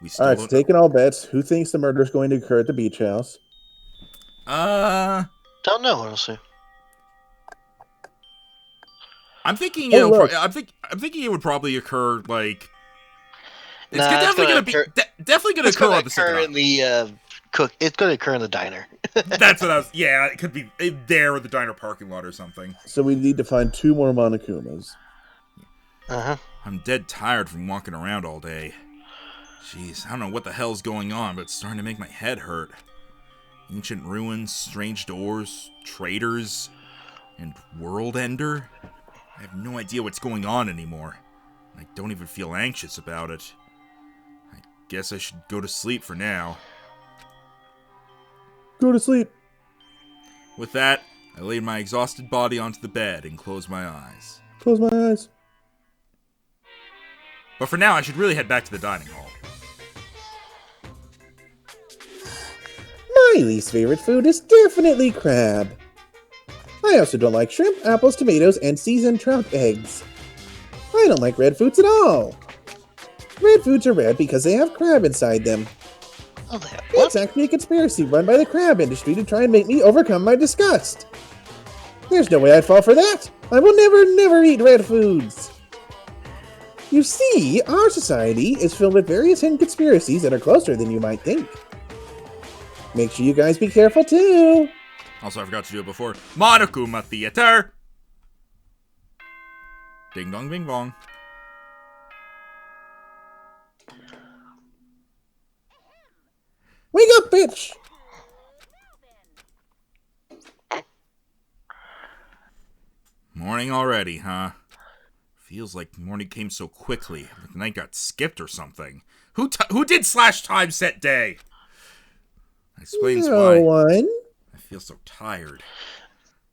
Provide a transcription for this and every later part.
We All still right, so don't know. taking all bets. Who thinks the murder is going to occur at the beach house? Uh, Don't know, honestly. I'm thinking Oh, look. I'm thinking it would probably occur like Nah, it's definitely gonna gonna be occur. definitely gonna It's occur gonna on the second occur op. in the cook. It's gonna occur in the diner. That's what I was. Yeah, it could be there or the diner parking lot or something. So we need to find two more Monokumas. Uh huh. I'm dead tired from walking around all day. Jeez, I don't know what the hell's going on, but it's starting to make my head hurt. Ancient ruins, strange doors, traitors, and world ender. I have no idea what's going on anymore. I don't even feel anxious about it. I guess I should go to sleep for now. Go to sleep. With that, I laid my exhausted body onto the bed and closed my eyes. Close my eyes. But for now, I should really head back to the dining hall. My least favorite food is definitely crab. I also don't like shrimp, apples, tomatoes, and seasoned trout eggs. I don't like red foods at all. Red foods are red because they have crab inside them. Oh, there. It's What? actually a conspiracy run by the crab industry to try and make me overcome my disgust. There's no way I'd fall for that. I will never eat red foods. You see, our society is filled with various hidden conspiracies that are closer than you might think. Make sure you guys be careful too. Also, I forgot to do it before. Monokuma Theater! Ding dong bing bong. Wake up, bitch! Morning already, huh? Feels like morning came so quickly, like the night got skipped or something. Who did slash time set day? That explains No why one. I feel so tired.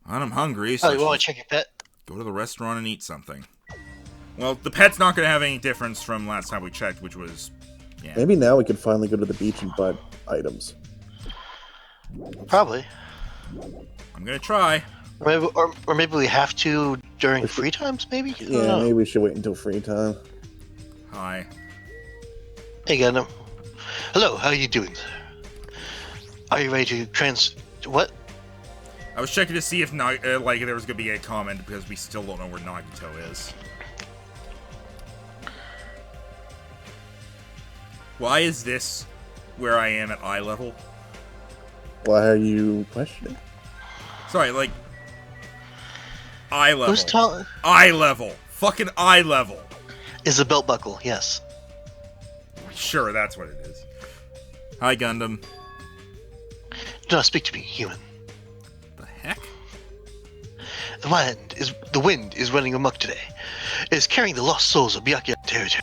And I'm hungry, Oh, so I you should want to just check your pet? go to the restaurant and eat something. Well, the pet's not going to have any difference from last time we checked, which was, yeah. Maybe now we can finally go to the beach and buy items. Probably. I'm going to try. Or maybe we have to during free times. Maybe. I don't Yeah, know. maybe we should wait until free time. Hi. Hey, Gundam. Hello. How are you doing? Are you ready to What? I was checking to see if there was going to be a comment because we still don't know where Nagito is. Why is this where I am at eye level? Why are you questioning? Sorry, like eye level. Who's tall? Eye level. Fucking eye level. Is a belt buckle? Yes. Sure, that's what it is. Hi, Gundam. Do not speak to me, human. The heck? The wind is running amok today. It is carrying the lost souls of Byakuya territory.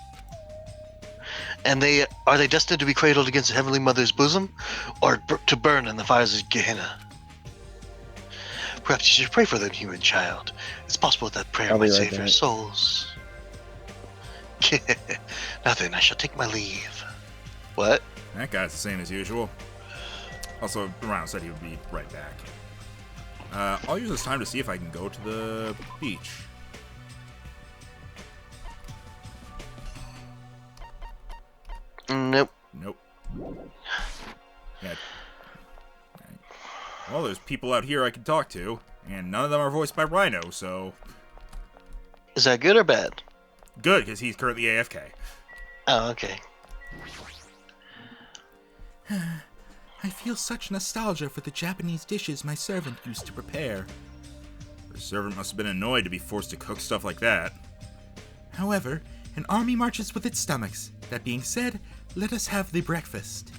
And are they destined to be cradled against the Heavenly Mother's bosom, or to burn in the fires of Gehenna? Perhaps you should pray for them, human child. It's possible that prayer I'll be might right save their back. souls. Now then, I shall take my leave. What? That guy's the same as usual. Also, Ryan said he would be right back. I'll use this time to see if I can go to the beach. Nope. Nope. Yeah. Well, there's people out here I can talk to, and none of them are voiced by Rhino, so Is that good or bad? good, because he's currently AFK. Oh, okay. I feel such nostalgia for the Japanese dishes my servant used to prepare. The servant must have been annoyed to be forced to cook stuff like that. However, an army marches with its stomachs. That being said, let us have the breakfast.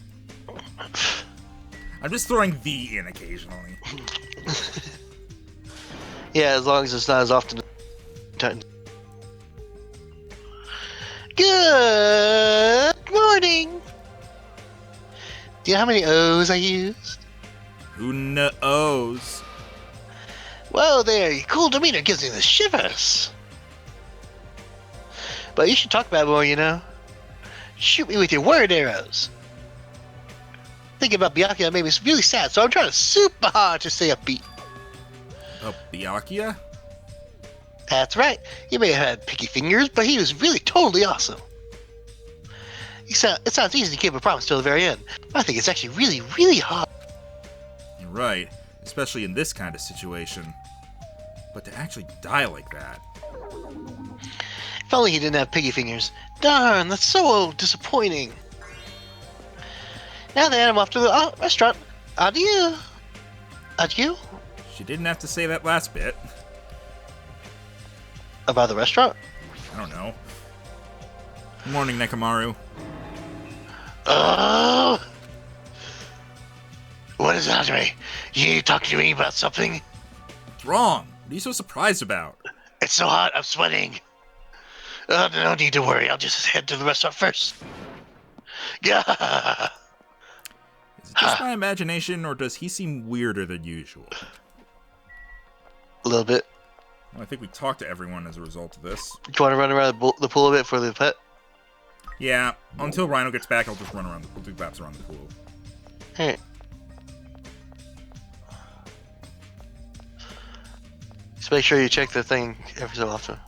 I'm just throwing the in occasionally. Yeah, as long as it's not as often. Good morning. Do you know how many O's I used? Who knows? Well, there, your cool demeanor gives me the shivers. But you should talk about it more, you know. Shoot me with your word arrows. Thinking about Byakuya made me really sad, so I'm trying super hard to stay upbeat. Oh, Byakuya? That's right. He may have had picky fingers, but he was really totally awesome. It sounds easy to keep a promise till the very end. I think it's actually really, really hard. You're right, especially in this kind of situation. But to actually die like that. If only he didn't have piggy fingers. Darn, that's so disappointing. Now then, I'm off to the restaurant. Adieu. Adieu? She didn't have to say that last bit. About the restaurant? I don't know. Good morning, Nekomaru. What is it, Andre? You need to talk to me about something? What's wrong? What are you so surprised about? It's so hot, I'm sweating. No need to worry, I'll just head to the restaurant first. Gah! Is it just my imagination, or does he seem weirder than usual? A little bit. Well, I think we talked to everyone as a result of this. Do you want to run around the pool a bit for the pet? Yeah, until Rhino gets back, I'll just run around. We'll do laps around the pool. Hey. Just make sure you check the thing every so often.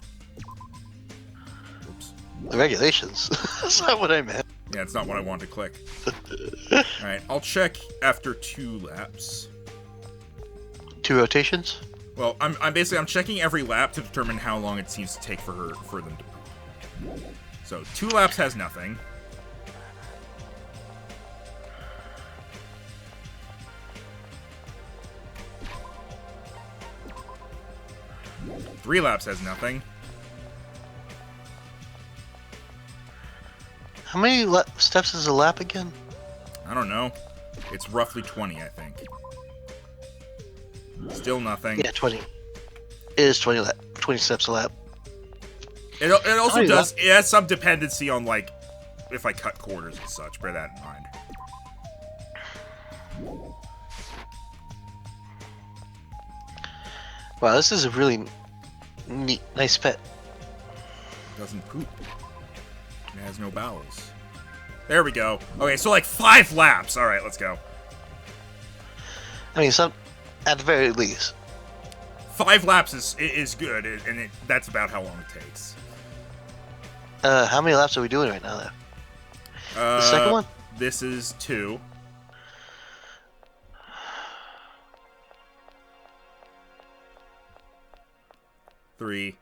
Oops. The regulations. That's not what I meant. Yeah, it's not what I wanted to click. Alright, I'll check after 2 laps. 2 rotations? Well, I'm checking every lap to determine how long it seems to take for them to poop. So 2 laps has nothing. Three laps has nothing. How many steps is a lap again? I don't know. It's roughly 20, I think. Still nothing. Yeah, 20. It is 20 steps a lap. It also does. It has some dependency on, like, if I cut quarters and such. Bear that in mind. Wow, this is a really neat, nice pet. It doesn't poop. It has no bowels. There we go. Okay, so like 5 laps. All right, let's go. I mean, at the very least. 5 laps is good, and that's about how long it takes. How many laps are we doing right now, though? The second one? This is 2. Three.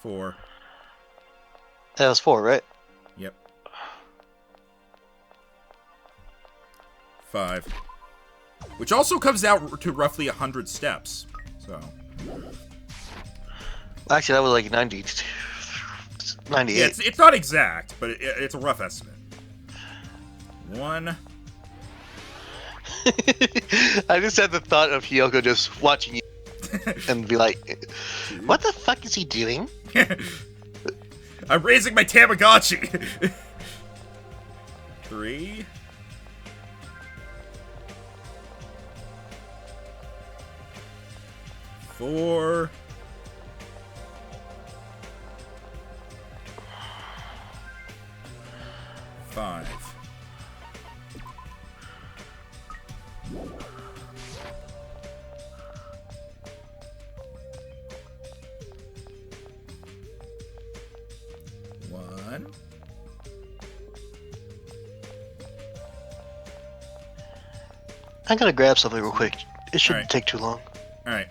4. That was 4, right? Yep. 5. Which also comes out to roughly 100 steps. So. Actually, that was like 90. 98. Yeah, it's not exact, but it's a rough estimate. 1. I just had the thought of Hiyoko just watching you and be like, what the fuck is he doing? I'm raising my Tamagotchi! 3. 4. 5. 1. I'm gonna grab something real quick. It shouldn't take too long. Alright.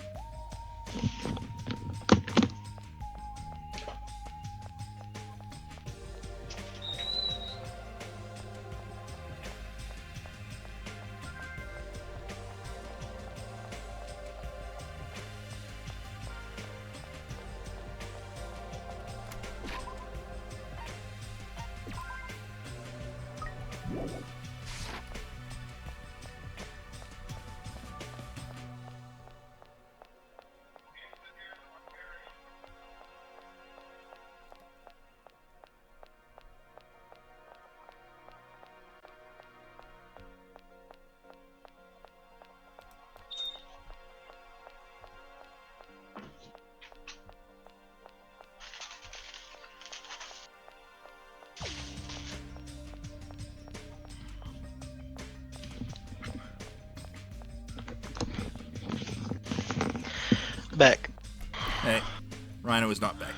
Rhino is not back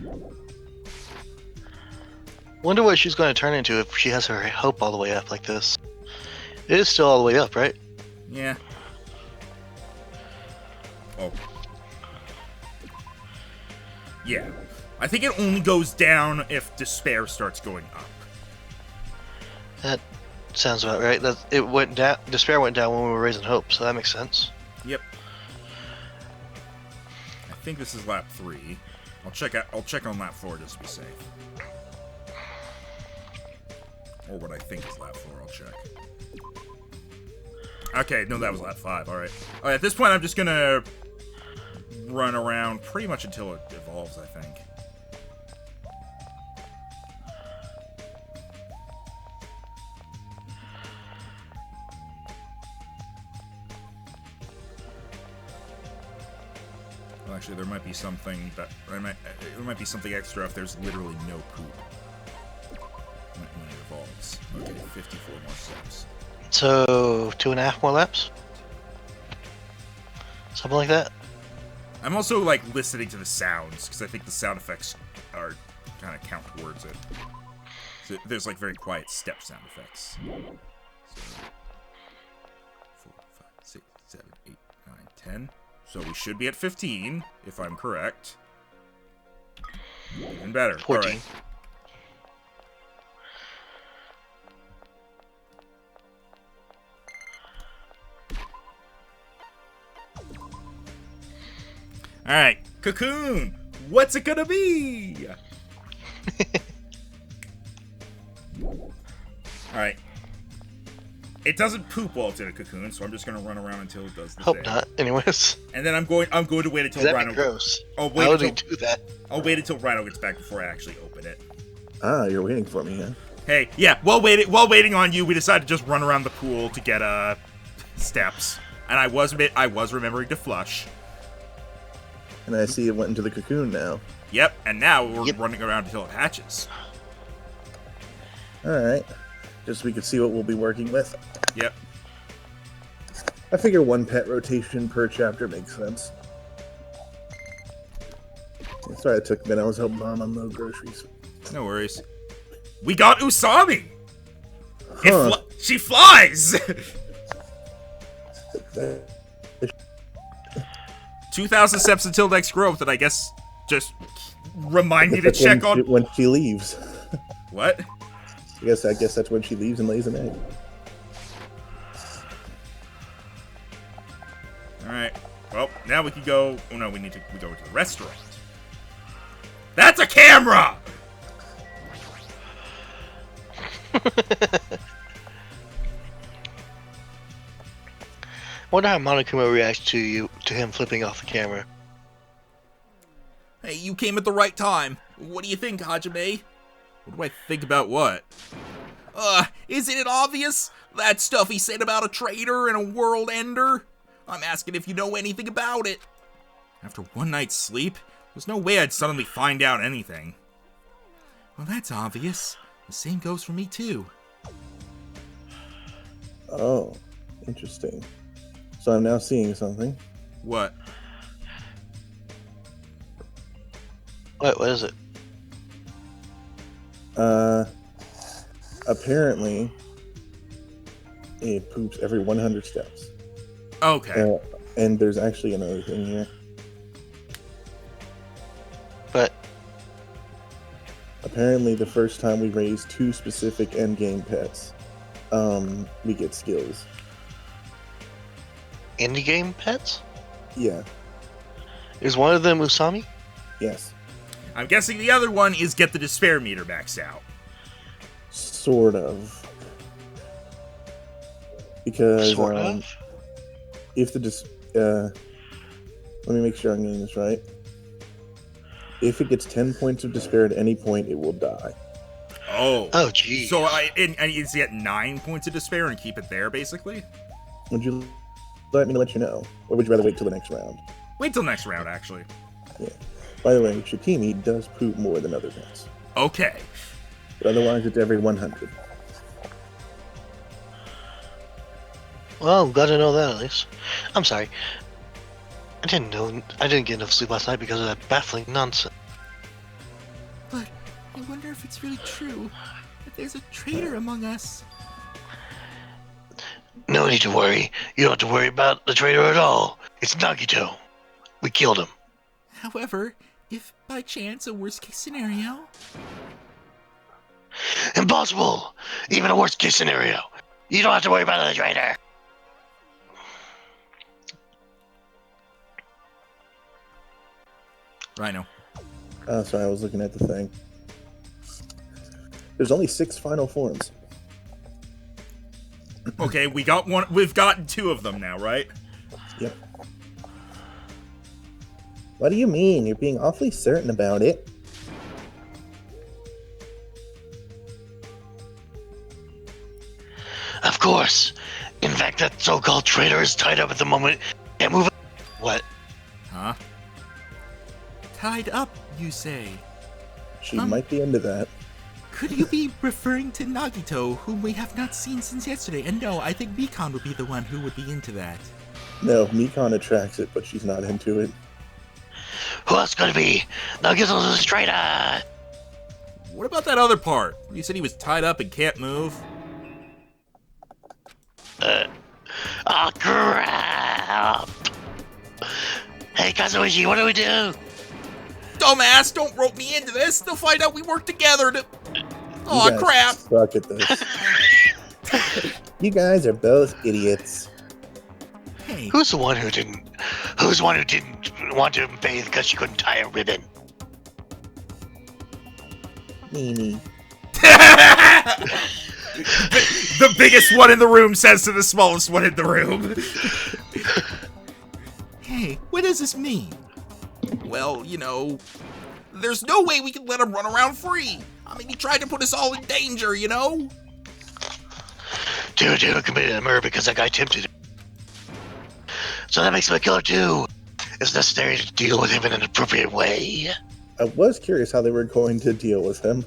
yet. Wonder what she's going to turn into if she has her hope all the way up like this. It is still all the way up, right? Yeah. Oh. Yeah. I think it only goes down if despair starts going up. That sounds about right. It went down. Despair went down when we were raising hope, so that makes sense. Yep. I think this is lap 3. I'll check on lap 4 just to be safe. Or what I think is lap 4. I'll check. Okay, no, that was lap 5. All right. All right. At this point, I'm just gonna run around pretty much until it evolves, I think. Well, actually, there might be something that there might be something extra if there's literally no poop when it evolves. Okay, 54 more steps. So 2.5 more laps, something like that. I'm also like listening to the sounds because I think the sound effects are kind of count towards it. So there's like very quiet step sound effects. So 4, 5, 6, 7, 8, 9, 10. So we should be at 15 if I'm correct. Even better. 14. All right. All right, Cocoon, what's it gonna be? All right. It doesn't poop while it's in a cocoon, so I'm just gonna run around until it does the Hope thing. not. Anyways. And then I'm going to wait until That'd Rhino. be gross. I'll Why wait would until he do that? I'll wait until Rhino gets back before I actually open it. Ah, you're waiting for me, huh? Hey, yeah. While waiting on you, we decided to just run around the pool to get steps, and I was remembering to flush. And I see it went into the cocoon now. Yep. And now we're running around until it hatches. Alright. Just so we can see what we'll be working with. Yep. I figure one pet rotation per chapter makes sense. Sorry it took a minute. I was helping Mom unload groceries. No worries. We got Usami! Huh. She flies! 2,000 steps until next growth, and I guess just remind me to check on... When she leaves. What? I guess that's when she leaves and lays an egg. Alright. Well, now we can go... Oh no, we go to the restaurant. That's a camera! Wonder how Monokuma reacts to him flipping off the camera. Hey, you came at the right time. What do you think, Hajime? What do I think about what? Isn't it obvious? That stuff he said about a traitor and a world ender? I'm asking if you know anything about it. After one night's sleep, there's no way I'd suddenly find out anything. Well, that's obvious. The same goes for me, too. Oh, interesting. So I'm now seeing something. What? What is it? Apparently, it poops every 100 steps. Okay. And there's actually another thing here. But apparently, the first time we raise 2 specific endgame pets, we get skills. indie game pets? Yeah. Is one of them Usami? Yes. I'm guessing the other one is get the despair meter maxed out. Sort of. Because Sort of? if the let me make sure I'm getting this right. If it gets 10 points of despair at any point, it will die. Oh. Oh, geez. So I is he at 9 points of despair and keep it there, basically? Would you let me let you know? Or would you rather wait till the next round? Wait till next round, actually. Yeah. By the way, Shikimi does poop more than other pets. Okay. But otherwise, it's every 100. Well, I'm glad to know that at least. I'm sorry. I didn't know. I didn't get enough sleep last night because of that baffling nonsense. But I wonder if it's really true that there's a traitor among us. No need to worry. You don't have to worry about the traitor at all. It's Nagito. We killed him. However, if by chance a worst-case scenario... Impossible! Even a worst case scenario. You don't have to worry about the traitor. Rhino. Oh, sorry, I was looking at the thing. There's only 6 final forms. Okay, we got one. We've gotten 2 of them now, right? Yep. What do you mean? You're being awfully certain about it. Of course. In fact, that so-called traitor is tied up at the moment. Can't move. What? Huh? Tied up, you say? She might be into that. Could you be referring to Nagito, whom we have not seen since yesterday? And no, I think Mikon would be the one who would be into that. No, Mikon attracts it, but she's not into it. Who else could it be? Nagito's a traitor. What about that other part? You said he was tied up and can't move. Oh, crap. Hey, Kazuichi, what do we do? Dumbass, don't rope me into this. They'll find out we work together to... Aw, You guys crap. suck at this. You guys are both idiots. Hey, Who's the one who didn't want to bathe because she couldn't tie a ribbon? Mimi. The biggest one in the room says to the smallest one in the room. hey, what does this mean? Well, you know, there's no way we can let him run around free. I mean, he tried to put us all in danger, you know? Dude committed a murder because that guy tempted him. So that makes him a killer too. It's necessary to deal with him in an appropriate way. I was curious how they were going to deal with him.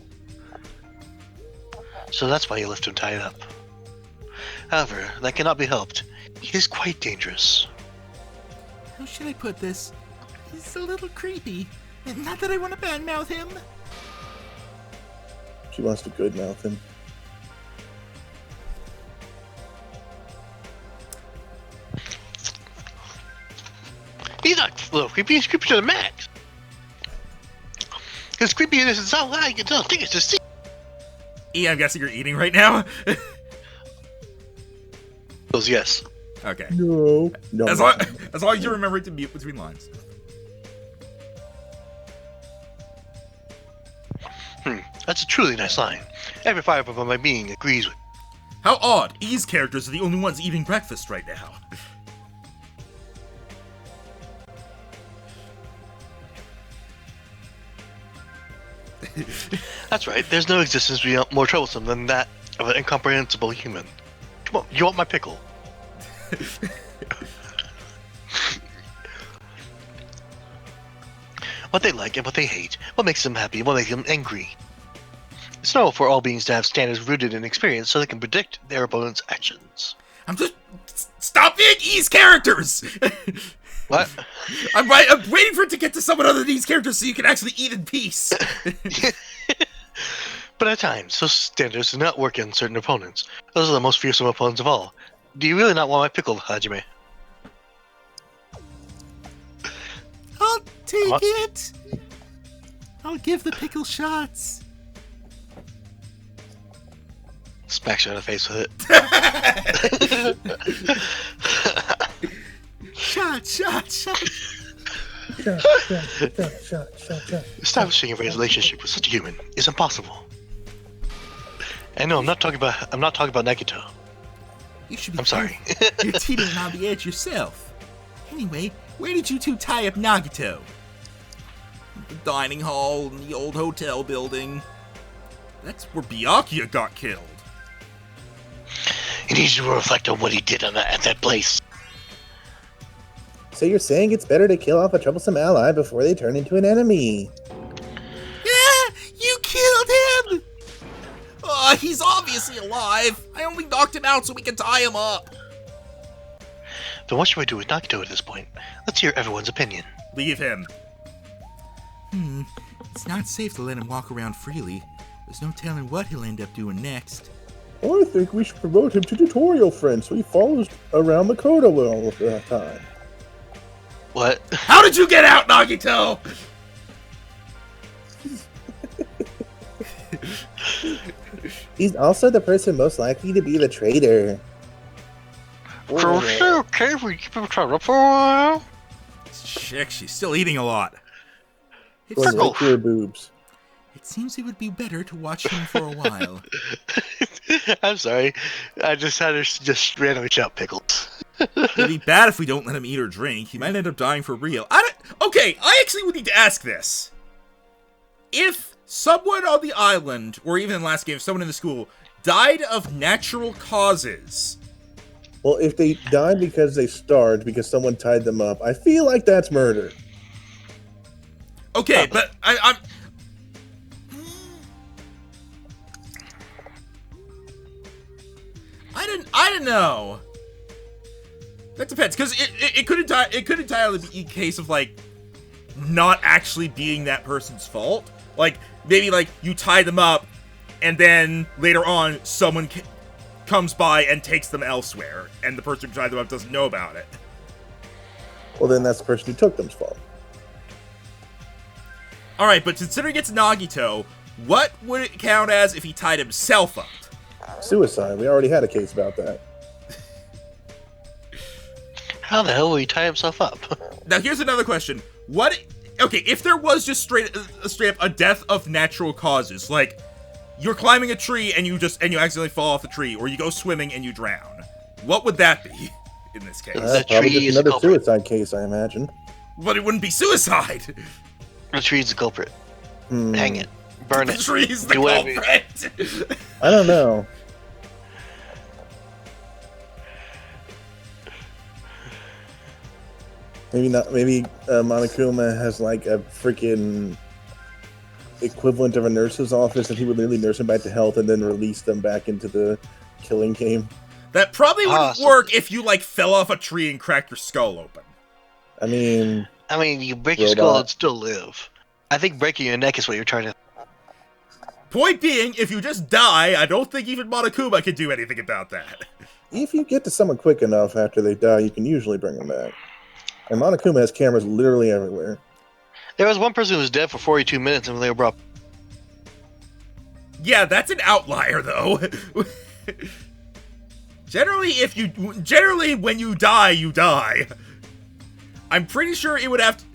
So that's why you left him tied up. However, that cannot be helped. He is quite dangerous. How should I put this? He's a little creepy. And not that I want to badmouth him. She wants to goodmouth him. He's not a little creepy, he's creepy to the max. His creepiness is so high, you can tell, think it's just see. I'm guessing you're eating right now? Yes. Okay. No. No. As long as you remember to mute between lines. That's a truly nice line. Every fiber of my being agrees with. How odd. E's characters are the only ones eating breakfast right now. That's right, there's no existence more troublesome than that of an incomprehensible human. Come on, you want my pickle? What they like and what they hate, what makes them happy, what makes them angry. It's normal for all beings to have standards rooted in experience so they can predict their opponent's actions. I'm just... Stop being E's characters! What? I'm waiting for it to get to someone other than these characters so you can actually eat in peace. But at times, those standards do not work in certain opponents. Those are the most fearsome opponents of all. Do you really not want my pickle, Hajime? I'll take What? it. I'll give the pickle shots. Smacks you in the face with it. Shot. Shot. Establishing a relationship with such a human is impossible. And no, I'm not talking about Nagito. You should be I'm sorry. careful. You're teetering on the edge yourself. Anyway, where did you two tie up Nagito? The dining hall in the old hotel building. That's where Byakuya got killed. He needs to reflect on what he did at that place. So you're saying it's better to kill off a troublesome ally before they turn into an enemy? Yeah, you killed him. He's obviously alive. I only knocked him out so we could tie him up. Then what should we do with Nagito at this point? Let's hear everyone's opinion. Leave him. It's not safe to let him walk around freely. There's no telling what he'll end up doing next. I think we should promote him to tutorial friend so he follows around Makoto all of the time. What? How did you get out, Nagito? He's also the person most likely to be the traitor. Okay, we keep him trying up for a while. Chick, she's still eating a lot. Going right to her boobs. It seems it would be better to watch him for a while. I'm sorry. I just had her just randomly shout pickles. It'd be bad if we don't let him eat or drink. He might end up dying for real. Okay, I actually would need to ask this. If someone on the island, or even in last game, someone in the school, died of natural causes... Well, if they died because they starved because someone tied them up, I feel like that's murder. Okay, but I don't know. That depends, because it could entirely be a case of, like, not actually being that person's fault. Like, maybe, like, you tie them up, and then later on, someone comes by and takes them elsewhere, and the person who tied them up doesn't know about it. Well, then that's the person who took them's fault. Alright, but considering it's Nagito, what would it count as if he tied himself up? Suicide. We already had a case about that. How the hell will he tie himself up? Now, here's another question. Okay, if there was just straight up a death of natural causes, like, you're climbing a tree and you accidentally fall off the tree, or you go swimming and you drown, what would that be in this case? Probably just another suicide case, I imagine. But it wouldn't be suicide. The tree's the culprit. Hang it. Burn The it. tree's the Do whatever. culprit. I don't know. Maybe not. Maybe Monokuma has like a freaking equivalent of a nurse's office, and he would literally nurse them back to health and then release them back into the killing game. That probably wouldn't work if you, like, fell off a tree and cracked your skull open. I mean, you break your skull and still live. I think breaking your neck is what you're trying to... Point being, if you just die, I don't think even Monokuma can do anything about that. if you get to someone quick enough after they die, you can usually bring them back. And Monokuma has cameras literally everywhere. There was one person who was dead for 42 minutes and they were brought... Yeah, that's an outlier, though. Generally, when you die, you die. I'm pretty sure it would have to...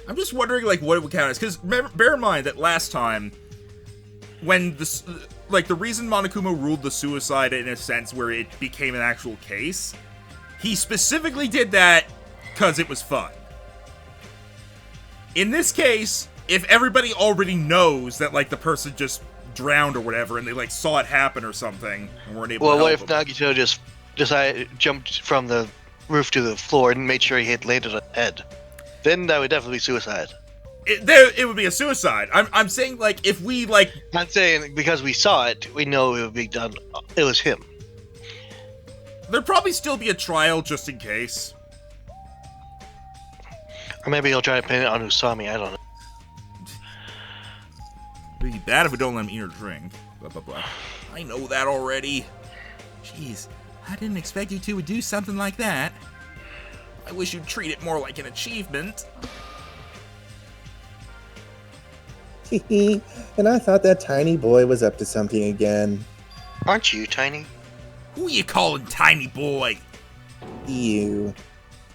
I'm just wondering, like, what it would count as, because bear in mind that last time, when the reason Monokuma ruled the suicide in a sense where it became an actual case, he specifically did that because it was fun. In this case, if everybody already knows that, like, the person just drowned or whatever, and they, like, saw it happen or something, and weren't able to help what if them. Nagito just jumped from the roof to the floor and made sure he had landed on the head? Then that would definitely be suicide. It would be a suicide. I'm saying, like, if we, like... I'm saying because we saw it, we know it would be done. It was him. There'd probably still be a trial just in case. Or maybe he'll try to pin it on Usami, I don't know. It'd be bad if we don't let him eat or drink. Blah, blah, blah. I know that already. Jeez, I didn't expect you two would do something like that. I wish you'd treat it more like an achievement. And I thought that tiny boy was up to something again. Aren't you, Tiny? Who you calling tiny boy? You.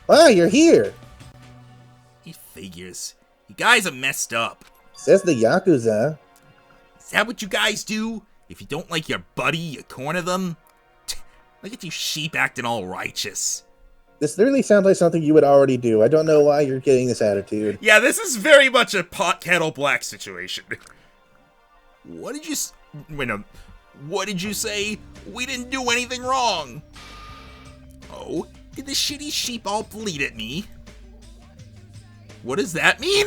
Ah, you're here. He figures. You guys are messed up. Says the Yakuza. Is that what you guys do? If you don't like your buddy, you corner them? Look at you sheep acting all righteous. This literally sounds like something you would already do. I don't know why you're getting this attitude. Yeah, this is very much a pot kettle black situation. What did you... Wait, no. What did you say? We didn't do anything wrong. Oh, did the shitty sheep all bleat at me? What does that mean?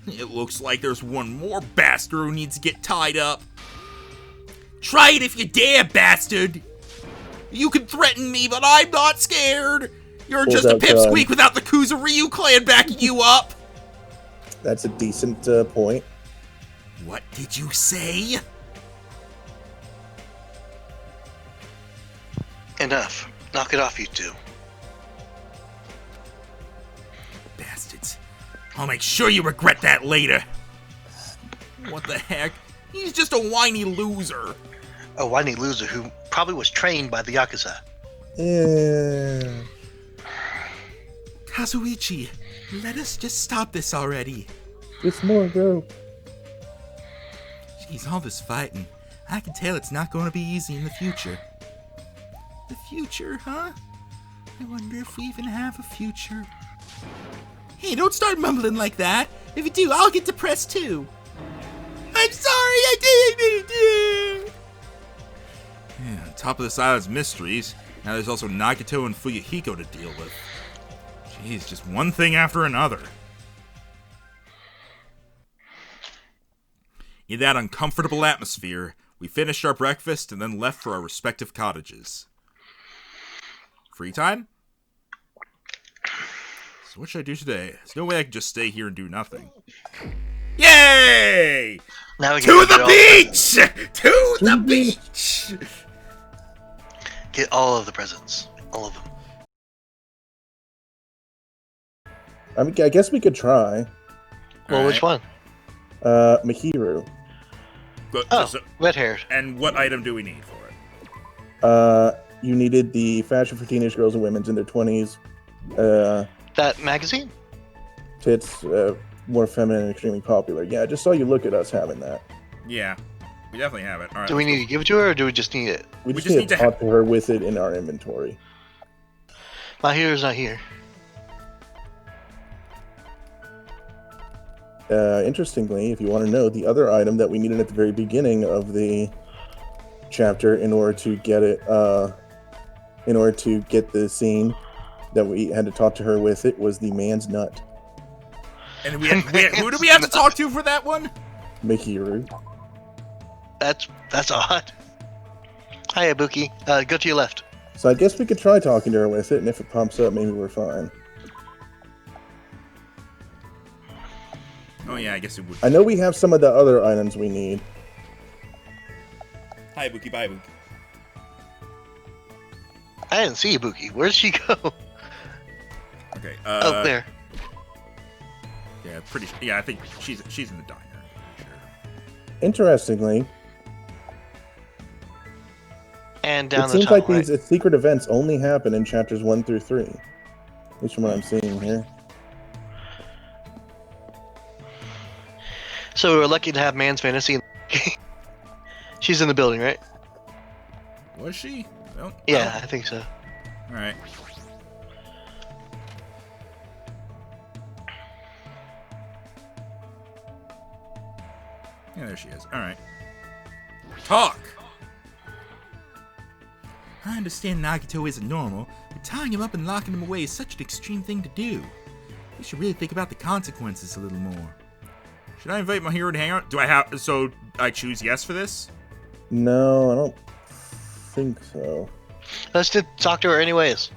It looks like there's one more bastard who needs to get tied up. Try it if you dare, bastard! You can threaten me, but I'm not scared! You're Pulls just a out pipsqueak without the Kuzuryu clan backing you up! That's a decent point. What did you say? Enough. Knock it off, you two. Bastards. I'll make sure you regret that later. What the heck? He's just a whiny loser. A whiny loser who probably was trained by the Yakuza. Yeah. Kazuichi, let us just stop this already. It's more rope. Jeez, all this fighting. I can tell it's not going to be easy in the future. The future, huh? I wonder if we even have a future. Hey, don't start mumbling like that. If you do, I'll get depressed too. I'm sorry, I didn't mean to. Yeah, on top of this island's mysteries, now there's also Nagito and Hiyoko to deal with. Jeez, just one thing after another. In that uncomfortable atmosphere, we finished our breakfast and then left for our respective cottages. Free time? So what should I do today? There's no way I can just stay here and do nothing. Yay! Now we To the beach! To the beach! Get all of the presents. All of them. I guess we could try. Well, which one? Mihiru. Oh, red hair. And what item do we need for it? You needed the fashion for teenage girls and women in their 20s. That magazine? Tits, more feminine and extremely popular. Yeah, I just saw you look at us having that. Yeah, we definitely have it. All right, Do we need to give it to her, or do we just need it? We just need to talk to her with it in our inventory. My hero's not here. Interestingly, if you want to know, the other item that we needed at the very beginning of the chapter in order to get it, in order to get the scene that we had to talk to her with it, was the man's nut. And who do we have to talk to for that one? Mihiru. That's odd. Hi, Ibuki. Go to your left. So I guess we could try talking to her with it, and if it pops up, maybe we're fine. Oh yeah, I guess it would. I know we have some of the other items we need. Hi, Ibuki. Bye, Ibuki. I didn't see Ibuki. Where did she go? Okay. Oh, there. Yeah, pretty. Yeah, I think she's in the diner. Pretty sure. Interestingly, And down it the seems tunnel, like these secret events only happen in chapters 1 through 3. At least from what I'm seeing here. So we're lucky to have Man's Fantasy. She's in the building, right? Was she? Well, Yeah, I think so. All right. Yeah, there she is. All right. Talk. I understand Nagito isn't normal, but tying him up and locking him away is such an extreme thing to do. We should really think about the consequences a little more. Should I invite my hero to hang out? Do I have? So I choose yes for this? No, I don't think so. Let's just talk to her anyways.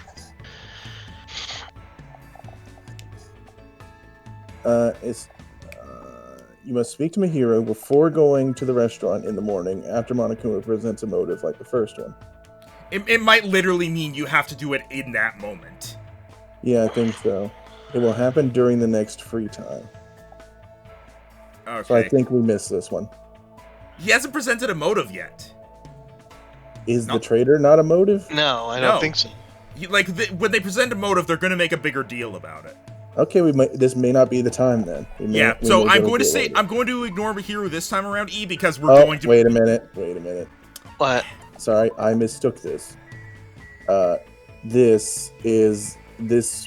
You must speak to Mihiru before going to the restaurant in the morning after Monokuma presents a motive like the first one. It might literally mean you have to do it in that moment. Yeah, I think so. It will happen during the next free time. Okay. So I think we missed this one. He hasn't presented a motive yet. Is the traitor not a motive? No, I don't No. think so. When they present a motive, they're going to make a bigger deal about it. Okay, this may not be the time then. Yeah, We so may I'm go going to deal say with it. I'm going to ignore Mihiru this time around, E, because we're going to. Wait a minute. What? Sorry, I mistook this. This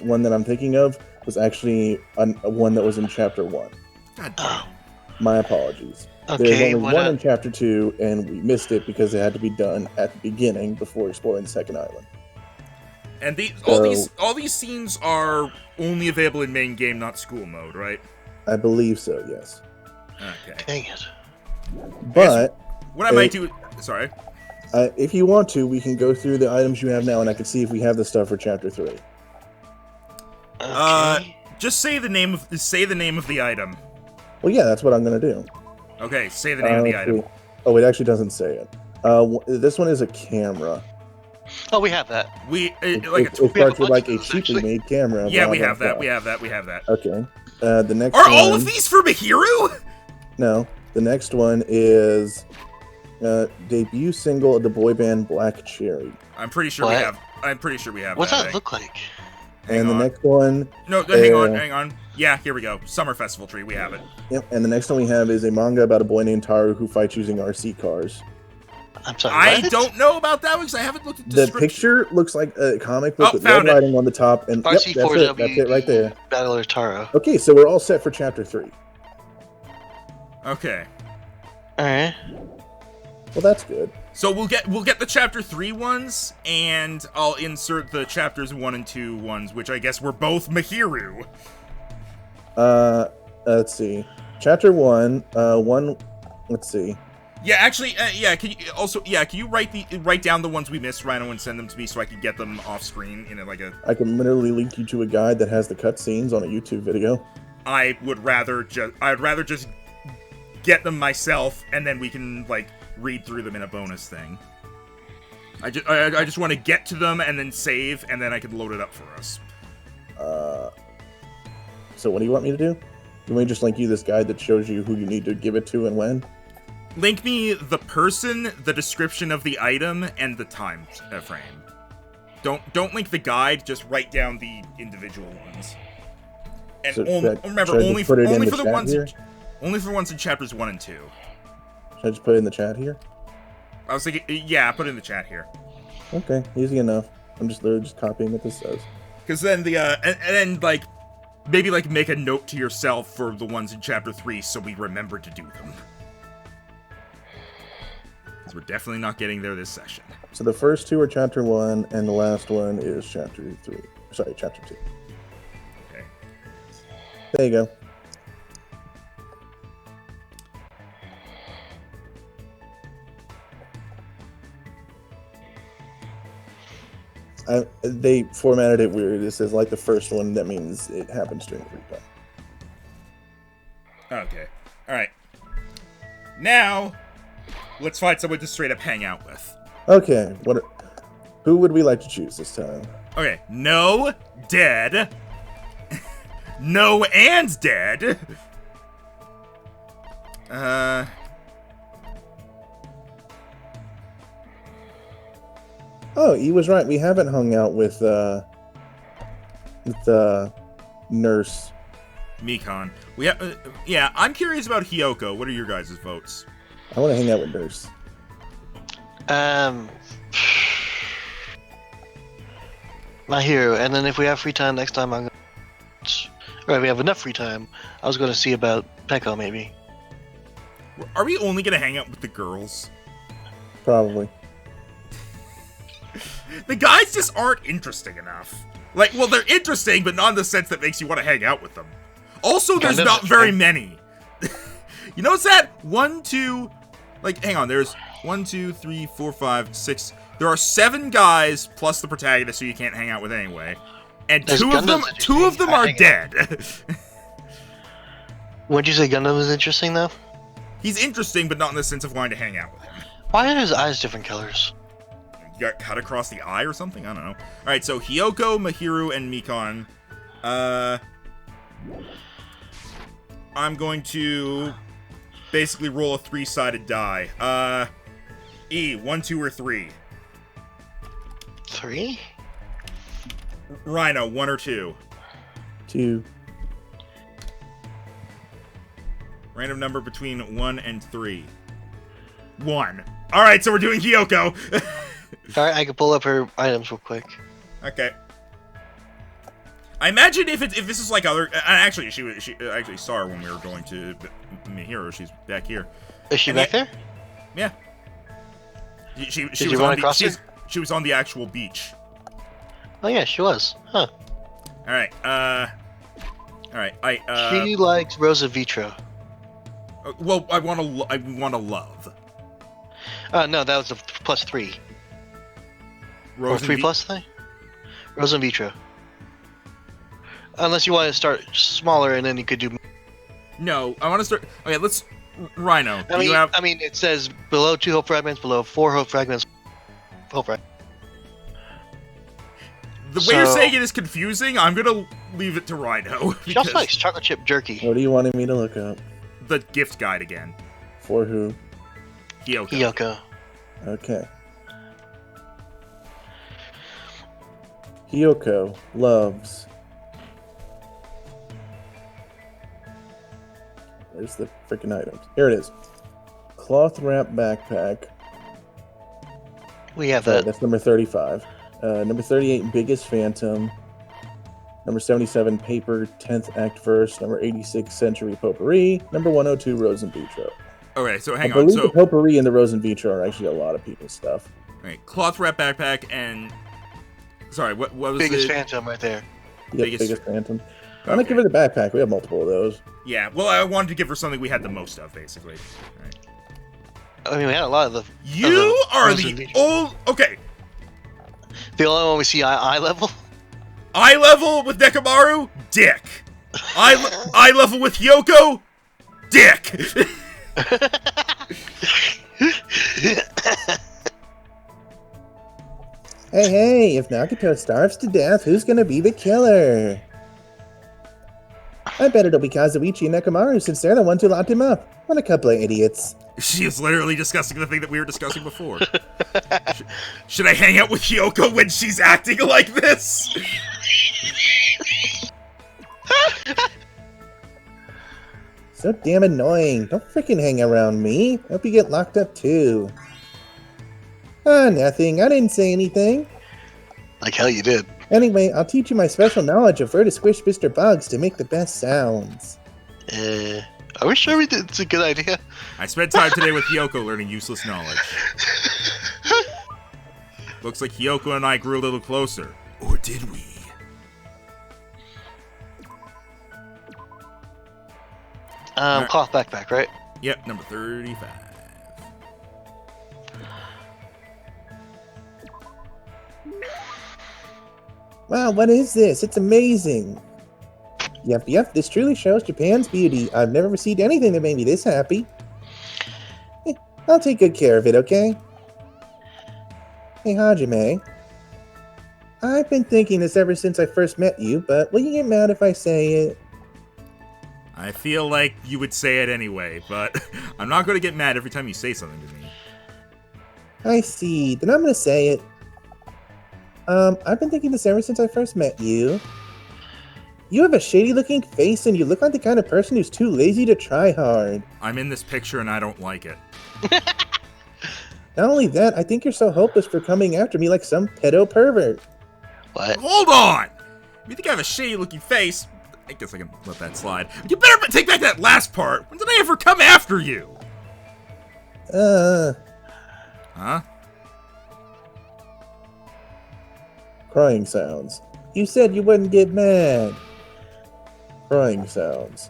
one that I'm thinking of was actually a one that was in chapter 1. God damn. Oh, My apologies. okay. There's only What? one in chapter 2, and we missed it because it had to be done at the beginning before exploring the second island. And So- all these scenes are only available in main game, not school mode, right? I believe so, yes. Okay. Dang it. But What I might do, Sorry. If you want to, we can go through the items you have now, and I can see if we have the stuff for Chapter 3. Okay. Just say the name of the item. Well, yeah, that's what I'm going to do. Okay, say the name of the let's item. see. Oh, it actually doesn't say it. This one is a camera. Oh, we have that. It we have starts a with like bunch a of those, cheaply actually. made camera. Yeah, blah, we blah, have that. blah. We have that. We have that. Okay. The next Are one... all of these for Mihiru? No. The next one is debut single of the boy band Black Cherry. I'm pretty sure we What? have. I'm pretty sure we have. What's that that look like? Hang And on. the next one... No, hang on. Yeah, here we go. Summer Festival Tree. We have it. Yep. And the next one we have is a manga about a boy named Taru who fights using RC cars. I'm sorry. I what? don't know about that one because I haven't looked at the The description. picture looks like a comic book Oh, with red found it. writing on the top, and yep, that's RC4W it. That's it right there. Battler Taro. Okay, so we're all set for Chapter 3. Okay. Alright. Well, that's good. So we'll get the chapter 3 ones, and I'll insert the chapters 1 and 2 ones, which I guess were both Mihiru. Let's see. Chapter 1, let's see. Yeah, actually, can you write down the ones we missed, Rhino, and send them to me so I can get them off screen in I can literally link you to a guide that has the cutscenes on a YouTube video. I'd rather just get them myself, and then we can read through them in a bonus thing. I just want to get to them and then save, and then I can load it up for us. So what do you want me to do? You want me to just link you this guide that shows you who you need to give it to and when? Link me the person, the description of the item, and the time frame. Don't link the guide. Just write down the individual ones. And So remember, should I only just put it in for the the chat ones here? only for ones in chapters 1 and 2. Should I just put it in the chat here? I was thinking, yeah, put it in the chat here. Okay, easy enough. I'm just literally just copying what this says. Because then and then maybe make a note to yourself for the ones in chapter 3 so we remember to do them. Because we're definitely not getting there this session. So the first two are Chapter 1, and the last one is Chapter 3. Sorry, Chapter 2. Okay. There you go. They formatted it weird. It says like the first one. That means it happens during free time. Okay. Alright. Now, let's find someone to straight up hang out with. Okay, who would we like to choose this time? Okay. No, dead. No and dead. Oh, he was right. We haven't hung out with the nurse. Mikon. We have, yeah, I'm curious about Hiyoko. What are your guys' votes? I want to hang out with nurse. My hero, and then if we have free time next time, I'm gonna... Or if we have enough free time, I was gonna see about Peko, maybe. Are we only gonna hang out with the girls? Probably. The guys just aren't interesting enough. Well, they're interesting, but not in the sense that makes you want to hang out with them. Also, there's Kind of, not that's very right. many. You notice that? 1, 2... hang on, there's 1, 2, 3, 4, 5, 6... There are 7 guys, plus the protagonist who you can't hang out with anyway. And There's two of them Gundams are interesting. dead. Would you say Gundam is interesting, though? He's interesting, but not in the sense of wanting to hang out with him. Why are his eyes different colors? You got cut across the eye or something? I don't know. Alright, so Hiyoko, Mihiru, and Mikon. I'm going to basically roll a 3-sided die. 1, 2, or 3. 3? Rhino, 1 or 2. 2. Random number between 1 and 3. 1. Alright, so we're doing Hiyoko. Alright, I can pull up her items real quick. Okay. I imagine if this is like other... Actually, she actually saw her when we were going to Mihiru. She's back here. Is she And back yeah- there? Yeah. She Did was you run on across her? she was on the actual beach. Oh yeah, she was. Huh. Alright, alright, She likes Rosa Vitro. well, I want to love. No, that was a +3. Or Rose 3 and plus 3? Rose and Vitro. Unless you want to start smaller and then you could do. No, I want to start. Okay, let's. Rhino. I mean, it says below 2 hope fragments, below 4 hope fragments. Hope fragments. The way you're saying it is confusing. I'm gonna leave it to Rhino. She also likes chocolate chip jerky. What are you wanting me to look up? The gift guide again. For who? Hiyoko. Okay. Hiyoko loves. Where's the freaking items? Here it is. Cloth wrap backpack. We have Sorry, that. that's number 35. Number 38, Biggest Phantom. Number 77, Paper 10th Act Verse. Number 86, Century Potpourri. Number 102, Rose and Vitro. Okay, so I hang on. believe So, the Potpourri and the Rose and Vitro are actually a lot of people's stuff. right, cloth wrap backpack and. Sorry, what was Biggest it? Phantom right there. Yep, Biggest Phantom. I'm gonna give her the backpack. We have multiple of those. Yeah, well, I wanted to give her something we had the most of, basically. Right. I mean, we had a lot of the. You are Rose and the Vitro. old. Okay, The only one we see eye level. eye level with Nekomaru, dick. Eye level with Hiyoko, dick. Hey, if Nagato starves to death, who's gonna be the killer? I bet it'll be Kazuichi and Nekomaru since they're the ones who locked him up. What a couple of idiots. She is literally discussing the thing that we were discussing before. Should I hang out with Hiyoko when she's acting like this? So damn annoying. Don't freaking hang around me. Hope you get locked up too. Ah, nothing. I didn't say anything. Like hell, you did. Anyway, I'll teach you my special knowledge of where to squish Mr. Bugs to make the best sounds. Are we sure it's a good idea? I spent time today with Hiyoko learning useless knowledge. Looks like Hiyoko and I grew a little closer. Or did we? Cloth backpack, right? Yep, number 35. Wow, what is this? It's amazing. Yep, this truly shows Japan's beauty. I've never received anything that made me this happy. I'll take good care of it, okay? Hey, Hajime. I've been thinking this ever since I first met you, but will you get mad if I say it? I feel like you would say it anyway, but I'm not going to get mad every time you say something to me. I see. Then I'm gonna say it. I've been thinking this ever since I first met you. You have a shady-looking face, and you look like the kind of person who's too lazy to try hard. I'm in this picture and I don't like it. Not only that, I think you're so hopeless for coming after me like some pedo pervert. What? Hold on! You think I have a shady-looking face? I guess I can let that slide. You better take back that last part! When did I ever come after you? Huh? Crying sounds. You said you wouldn't get mad. Crying sounds.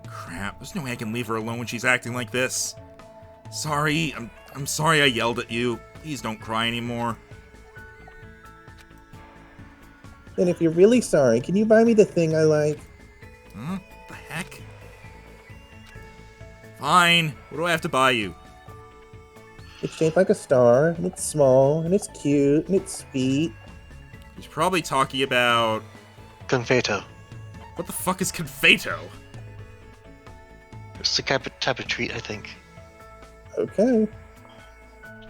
Crap, there's no way I can leave her alone when she's acting like this. Sorry, I'm sorry I yelled at you. Please don't cry anymore. Then if you're really sorry, can you buy me the thing I like? Huh? The heck? Fine. What do I have to buy you? It's shaped like a star, and it's small, and it's cute, and it's sweet. He's probably talking about... Confeito. What the fuck is Confeito? It's the type of treat, I think. Okay.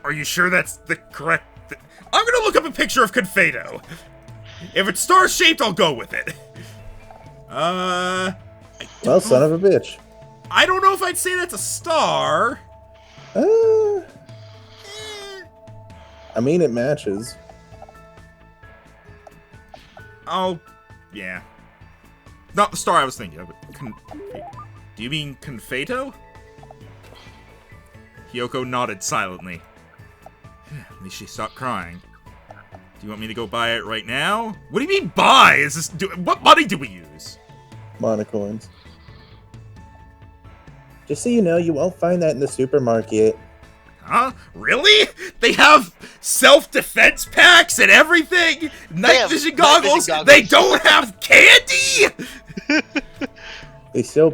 Are you sure that's the correct... I'm gonna look up a picture of Confeito. If it's star-shaped, I'll go with it. Well, son of a bitch. I don't know if I'd say that's a star. I mean, it matches. Oh, yeah. Not the star I was thinking of, but do you mean Confeito? Hiyoko nodded silently. At least she stopped crying. Do you want me to go buy it right now? What do you mean buy? Is this what money do we use? Monocoins. Just so you know, you won't find that in the supermarket. Huh? Really? They have self-defense packs and everything? Night vision goggles? They don't have candy? They sell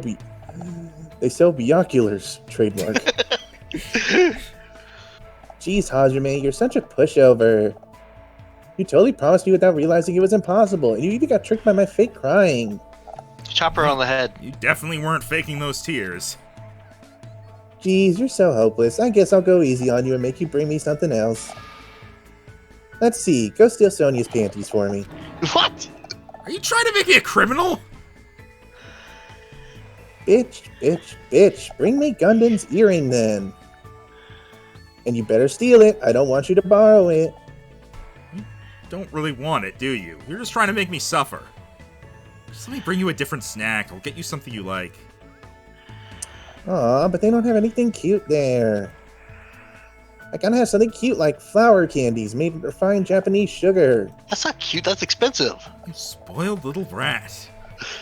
binoculars. Trademark. Jeez, Hajime, you're such a pushover. You totally promised me without realizing it was impossible, and you even got tricked by my fake crying. Chop her on the head. You definitely weren't faking those tears. Jeez, you're so hopeless. I guess I'll go easy on you and make you bring me something else. Let's see. Go steal Sonia's panties for me. What? Are you trying to make me a criminal? Bitch, bitch, bitch. Bring me Gundam's earring then. And you better steal it. I don't want you to borrow it. You don't really want it, do you? You're just trying to make me suffer. Just let me bring you a different snack. I'll get you something you like. Aw, but they don't have anything cute there. I gotta have something cute like flower candies made with refined Japanese sugar. That's not cute. That's expensive. You spoiled little brat.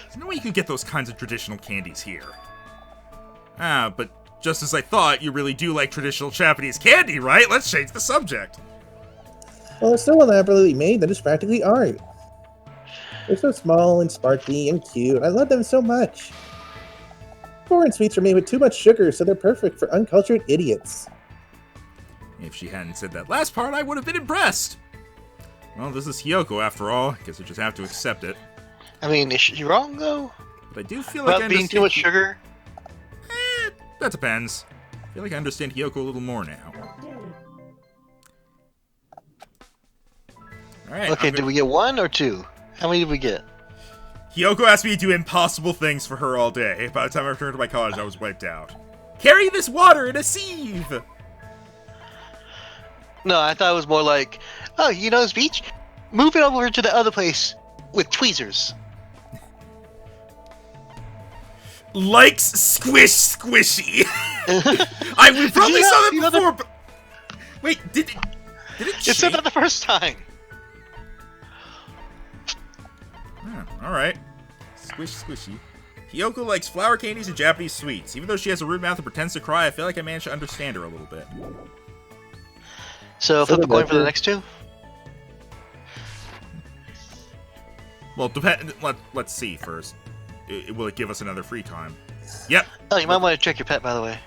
There's no way you could get those kinds of traditional candies here. Ah, but just as I thought, you really do like traditional Japanese candy, right? Let's change the subject. Well, it's so elaborately made that it's practically art. They're so small and sparkly and cute. I love them so much. Foreign sweets are made with too much sugar, so they're perfect for uncultured idiots. If she hadn't said that last part, I would have been impressed. Well, this is Hiyoko after all. Guess we just have to accept it. I mean, is she wrong, though? But I do feel like About being too much sugar? That depends. I feel like I understand Hiyoko a little more now. Alright. Okay, did we get 1 or 2? How many did we get? Hiyoko asked me to do impossible things for her all day. By the time I returned to my college, I was wiped out. Carry this water in a sieve! No, I thought it was more like, oh, you know this beach? Move it over to the other place with tweezers. Likes squish squishy. We probably saw that before, but... Wait, did it change? It said that the first time. Alright. Squish squishy. Hiyoko likes flower candies and Japanese sweets. Even though she has a rude mouth and pretends to cry, I feel like I managed to understand her a little bit. So flip a coin for the next 2? Well, let's see first. Will it give us another free time? Yep. Oh, you might want to check your pet, by the way.